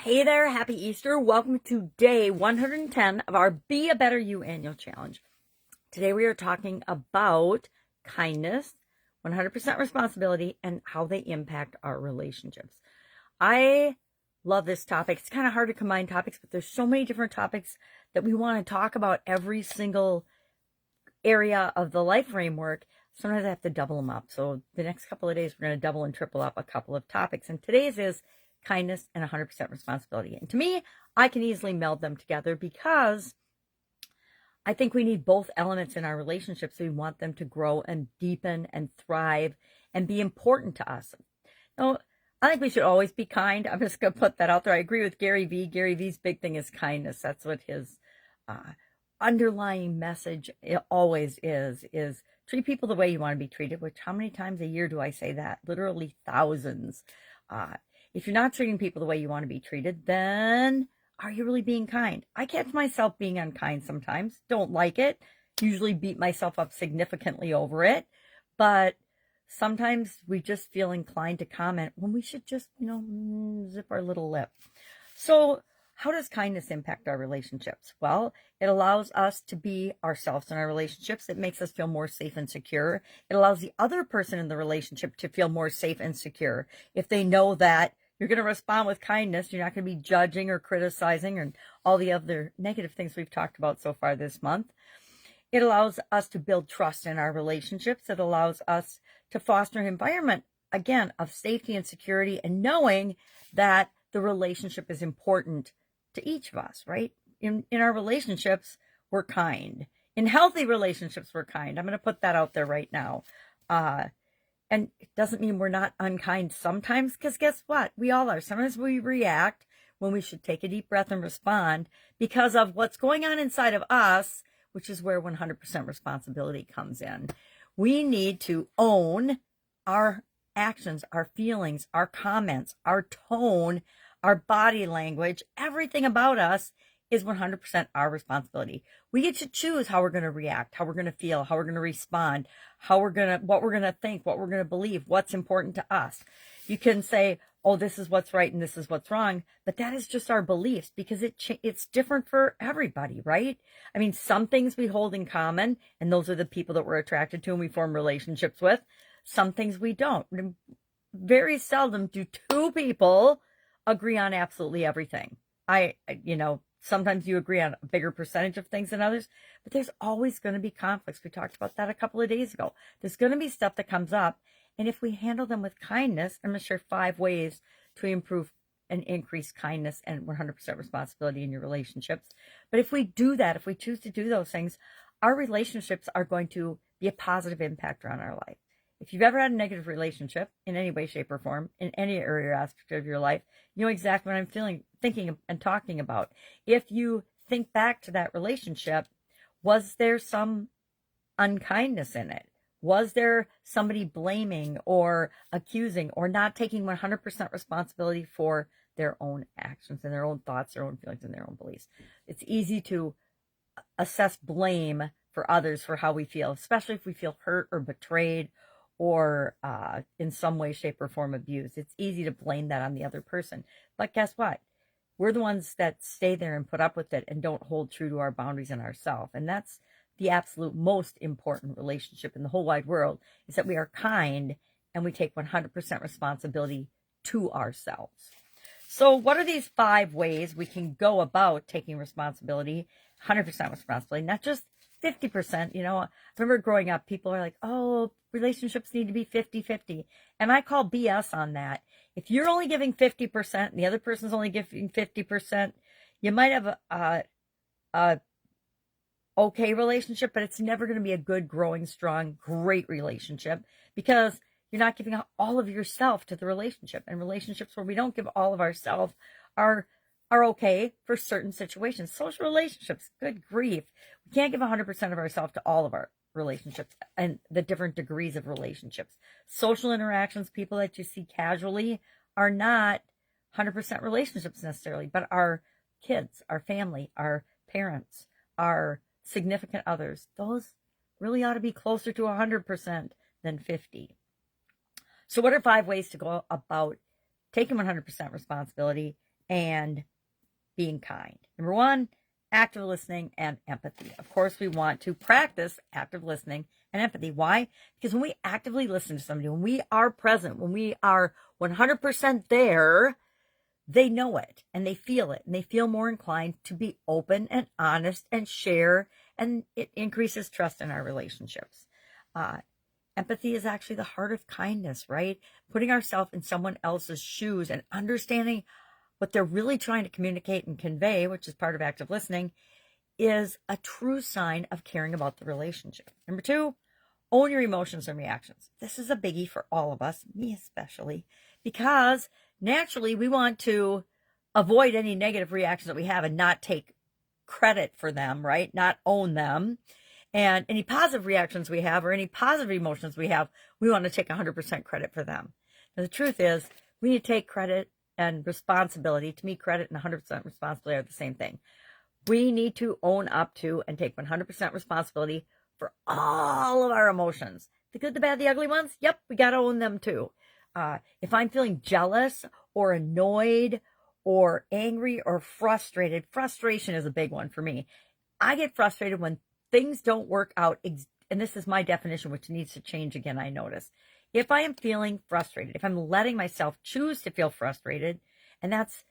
Hey there, happy Easter. Welcome to day 110 of our Be a Better You annual challenge. Today we are talking about kindness, 100% responsibility, and how they impact our relationships. I love this topic. It's kind of hard to combine topics, but there's so many different topics that we want to talk about every single area of the life framework. Sometimes I have to double them up. So the next couple of days, we're going to double and triple up a couple of topics. And today's is kindness and 100% responsibility. And to me, I can easily meld them together because I think we need both elements in our relationships. We want them to grow and deepen and thrive and be important to us. Now, I think we should always be kind. I'm just going to put that out there. I agree with Gary Vee. Gary Vee's big thing is kindness. That's what his underlying message always is treat people the way you want to be treated, which how many times a year do I say that? Literally thousands. If you're not treating people the way you want to be treated, then are you really being kind? I catch myself being unkind sometimes. Don't like it. Usually beat myself up significantly over it. But sometimes we just feel inclined to comment when we should just, zip our little lip. So how does kindness impact our relationships? Well, it allows us to be ourselves in our relationships. It makes us feel more safe and secure. It allows the other person in the relationship to feel more safe and secure. If they know that you're going to respond with kindness, you're not going to be judging or criticizing and all the other negative things we've talked about so far this month. It allows us to build trust in our relationships. It allows us to foster an environment, again, of safety and security and knowing that the relationship is important to each of us, right? In our relationships, we're kind. In healthy relationships, we're kind. I'm going to put that out there right now. And it doesn't mean we're not unkind sometimes, because guess what? We all are. Sometimes we react when we should take a deep breath and respond because of what's going on inside of us, which is where 100% responsibility comes in. We need to own our actions, our feelings, our comments, our tone, our body language. Everything about us is 100% our responsibility. We get to choose how we're going to react, how we're going to feel, how we're going to respond, what we're going to think, what we're going to believe, what's important to us. You can say, oh, this is what's right and this is what's wrong, but that is just our beliefs because it's different for everybody, right? I mean, some things we hold in common, and those are the people that we're attracted to and we form relationships with. Some things we don't. Very seldom do two people agree on absolutely everything. Sometimes you agree on a bigger percentage of things than others, but there's always going to be conflicts. We talked about that a couple of days ago. There's going to be stuff that comes up. And if we handle them with kindness, I'm going to share 5 ways to improve and increase kindness and 100% responsibility in your relationships. But if we do that, if we choose to do those things, our relationships are going to be a positive impact on our life. If you've ever had a negative relationship in any way, shape, or form, in any area or aspect of your life, you know exactly what I'm thinking, and talking about. If you think back to that relationship, was there some unkindness in it? Was there somebody blaming or accusing or not taking 100% responsibility for their own actions and their own thoughts, their own feelings, and their own beliefs? It's easy to assess blame for others for how we feel, especially if we feel hurt or betrayed or in some way, shape, or form abused. It's easy to blame that on the other person. But guess what? We're the ones that stay there and put up with it and don't hold true to our boundaries and ourselves. And that's the absolute most important relationship in the whole wide world, is that we are kind and we take 100% responsibility to ourselves. So what are these 5 ways we can go about taking responsibility, 100% responsibility, not just 50%? I remember growing up, people are like, oh, relationships need to be 50-50. And I call BS on that. If you're only giving 50% and the other person's only giving 50%, you might have a okay relationship, but it's never going to be a good, growing, strong, great relationship because you're not giving all of yourself to the relationship. And relationships where we don't give all of ourselves are okay for certain situations. Social relationships, good grief. We can't give 100% of ourselves to all of our relationships and the different degrees of relationships. Social interactions, people that you see casually, are not 100% relationships necessarily, but our kids, our family, our parents, our significant others, those really ought to be closer to 100% than 50. So what are 5 ways to go about taking 100% responsibility and being kind. Number one, active listening and empathy. Of course, we want to practice active listening and empathy. Why? Because when we actively listen to somebody, when we are present, when we are 100% there, they know it and they feel it and they feel more inclined to be open and honest and share, and it increases trust in our relationships. Empathy is actually the heart of kindness, right? Putting ourselves in someone else's shoes and understanding what they're really trying to communicate and convey, which is part of active listening, is a true sign of caring about the relationship. Number two, own your emotions and reactions. This is a biggie for all of us, me especially, because naturally we want to avoid any negative reactions that we have and not take credit for them, right? Not own them. And any positive reactions we have or any positive emotions we have, we want to take 100% credit for them. Now, the truth is, we need to take credit and responsibility. To me, credit and 100% responsibility are the same thing. We need to own up to and take 100% responsibility for all of our emotions. The good, the bad, the ugly ones, yep, we got to own them too. If I'm feeling jealous or annoyed or angry or frustrated, frustration is a big one for me. I get frustrated when things don't work out, and this is my definition, which needs to change again, I notice. If I am feeling frustrated, if I'm letting myself choose to feel frustrated, and that's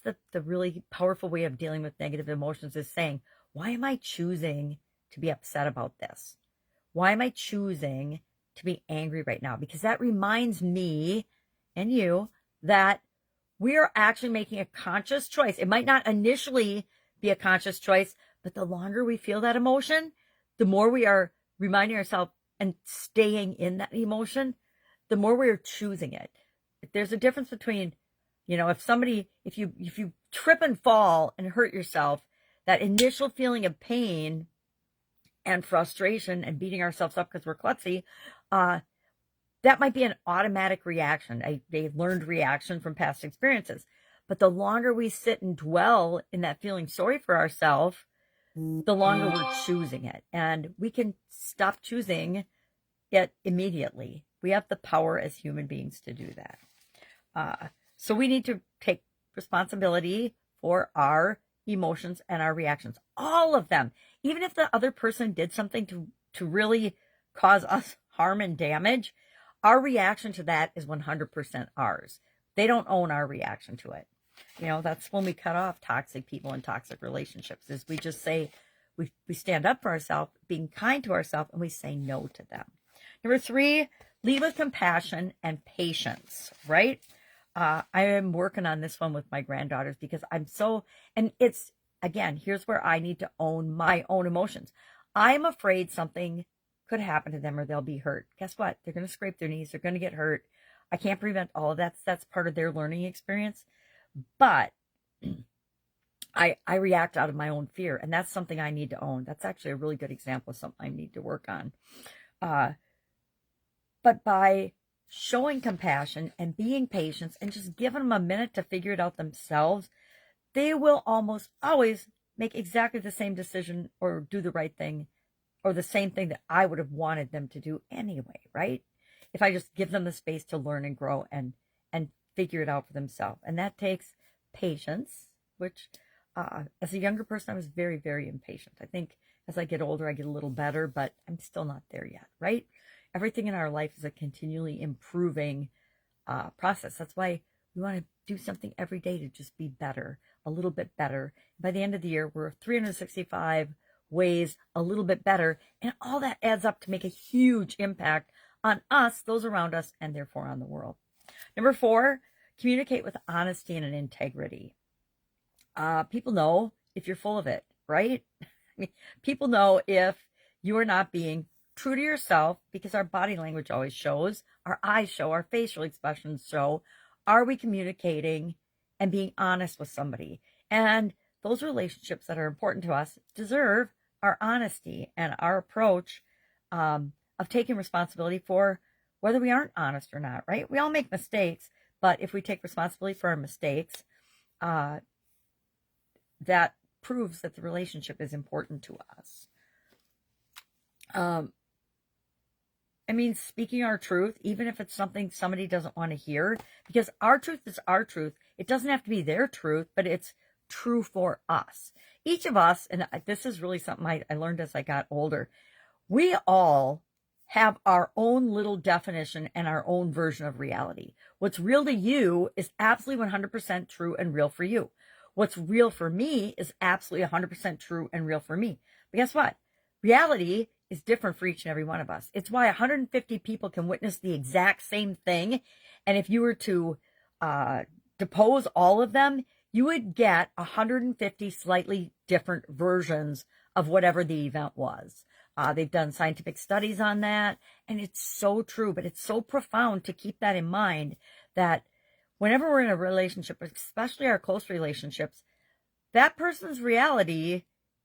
the really powerful way of dealing with negative emotions, is saying, why am I choosing to be upset about this? Why am I choosing to be angry right now? Because that reminds me and you that we are actually making a conscious choice. It might not initially be a conscious choice, but the longer we feel that emotion, the more we are reminding ourselves and staying in that emotion, the more we are choosing it. There's a difference between, if you trip and fall and hurt yourself, that initial feeling of pain and frustration and beating ourselves up because we're klutzy, that might be an automatic reaction, a learned reaction from past experiences. But the longer we sit and dwell in that feeling sorry for ourselves, the longer we're choosing it. And we can stop choosing it immediately. We have the power as human beings to do that. So we need to take responsibility for our emotions and our reactions, all of them. Even if the other person did something to really cause us harm and damage, our reaction to that is 100% ours. They don't own our reaction to it. That's when we cut off toxic people and toxic relationships, is we just say, we stand up for ourselves, being kind to ourselves, and we say no to them. Number three, lead with compassion and patience, right? I am working on this one with my granddaughters because and it's, again, here's where I need to own my own emotions. I'm afraid something could happen to them or they'll be hurt. Guess what? They're going to scrape their knees. They're going to get hurt. I can't prevent all of that. That's part of their learning experience. But I react out of my own fear, and that's something I need to own. That's actually a really good example of something I need to work on. But by showing compassion and being patient and just giving them a minute to figure it out themselves, they will almost always make exactly the same decision or do the right thing or the same thing that I would have wanted them to do anyway, right? If I just give them the space to learn and grow and figure it out for themselves. And that takes patience, which as a younger person, I was very, very impatient. I think as I get older, I get a little better, but I'm still not there yet, right? Everything in our life is a continually improving process. That's why we want to do something every day to just be better, a little bit better. By the end of the year, we're 365 ways a little bit better, and all that adds up to make a huge impact on us, those around us, and therefore on the world. Number four, communicate with honesty and integrity. People know if you're full of it, right? People know if you are not being true to yourself, because our body language always shows, our eyes show, our facial expressions show. Are we communicating and being honest with somebody? And those relationships that are important to us deserve our honesty and our approach of taking responsibility for whether we aren't honest or not, right? We all make mistakes, but if we take responsibility for our mistakes, that proves that the relationship is important to us. I mean, speaking our truth, even if it's something somebody doesn't want to hear, because our truth is our truth. It doesn't have to be their truth, but it's true for us. Each of us, and this is really something I learned as I got older, we all have our own little definition and our own version of reality. What's real to you is absolutely 100% true and real for you. What's real for me is absolutely 100% true and real for me. But guess what? Reality is different for each and every one of us. It's why 150 people can witness the exact same thing. And if you were to depose all of them, you would get 150 slightly different versions of whatever the event was. They've done scientific studies on that, and it's so true, but it's so profound to keep that in mind, that whenever we're in a relationship, especially our close relationships, that person's reality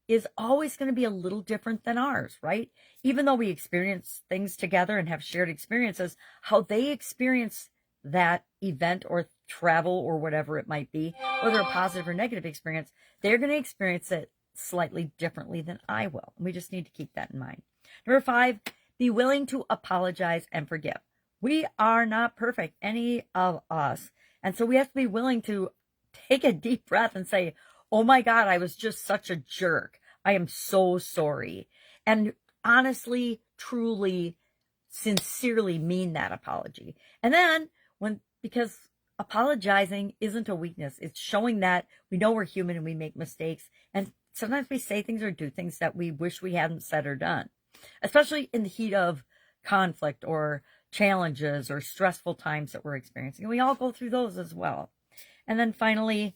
is always going to be a little different than ours, right? Even though we experience things together and have shared experiences, how they experience that event or travel or whatever it might be, whether a positive or negative experience, they're going to experience it slightly differently than I will. And we just need to keep that in mind. Number 5, be willing to apologize and forgive. We are not perfect, any of us. And so we have to be willing to take a deep breath and say, oh my God, I was just such a jerk. I am so sorry. And honestly, truly, sincerely mean that apology. And then because apologizing isn't a weakness, it's showing that we know we're human and we make mistakes. And sometimes we say things or do things that we wish we hadn't said or done, especially in the heat of conflict or challenges or stressful times that we're experiencing. And we all go through those as well. And then finally,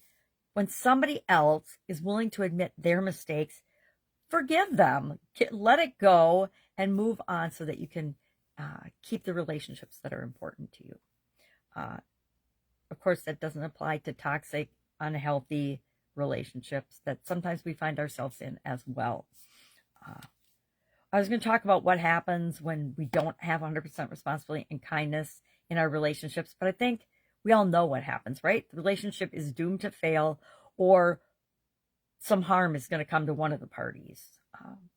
when somebody else is willing to admit their mistakes, forgive them, let it go, and move on so that you can keep the relationships that are important to you. Of course, that doesn't apply to toxic, unhealthy relationships that sometimes we find ourselves in as well. I was going to talk about what happens when we don't have 100% responsibility and kindness in our relationships, but I think we all know what happens, right? The relationship is doomed to fail, or some harm is going to come to one of the parties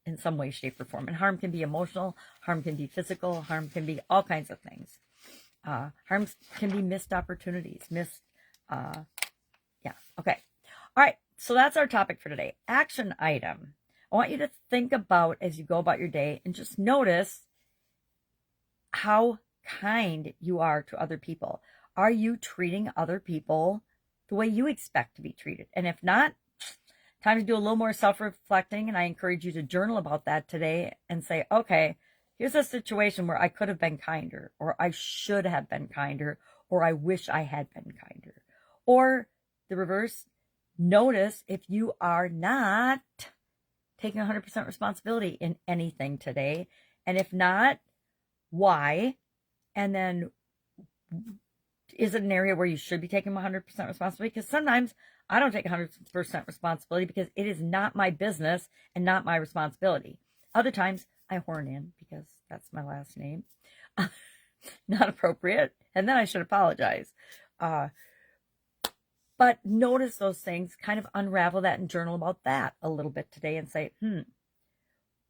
in some way, shape, or form. And harm can be emotional, harm can be physical, harm can be all kinds of things. Harm can be missed opportunities, okay. All right, so that's our topic for today. Action item. I want you to think about as you go about your day and just notice how kind you are to other people. Are you treating other people the way you expect to be treated? And if not, time to do a little more self-reflecting, and I encourage you to journal about that today and say, okay, here's a situation where I could have been kinder, or I should have been kinder, or I wish I had been kinder. Or the reverse, notice if you are not taking 100% responsibility in anything today. And if not, why? And then, is it an area where you should be taking 100% responsibility? Because sometimes I don't take 100% responsibility because it is not my business and not my responsibility. Other times I horn in because that's my last name. Not appropriate. And then I should apologize. But notice those things, kind of unravel that and journal about that a little bit today and say,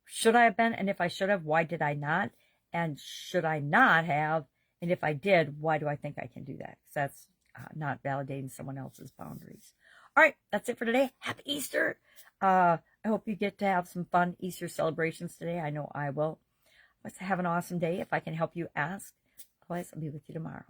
should I have been? And if I should have, why did I not? And should I not have? And if I did, why do I think I can do that? Because that's not validating someone else's boundaries. All right, that's it for today. Happy Easter. I hope you get to have some fun Easter celebrations today. I know I will. Let's have an awesome day. If I can help you, ask. Otherwise, I'll be with you tomorrow.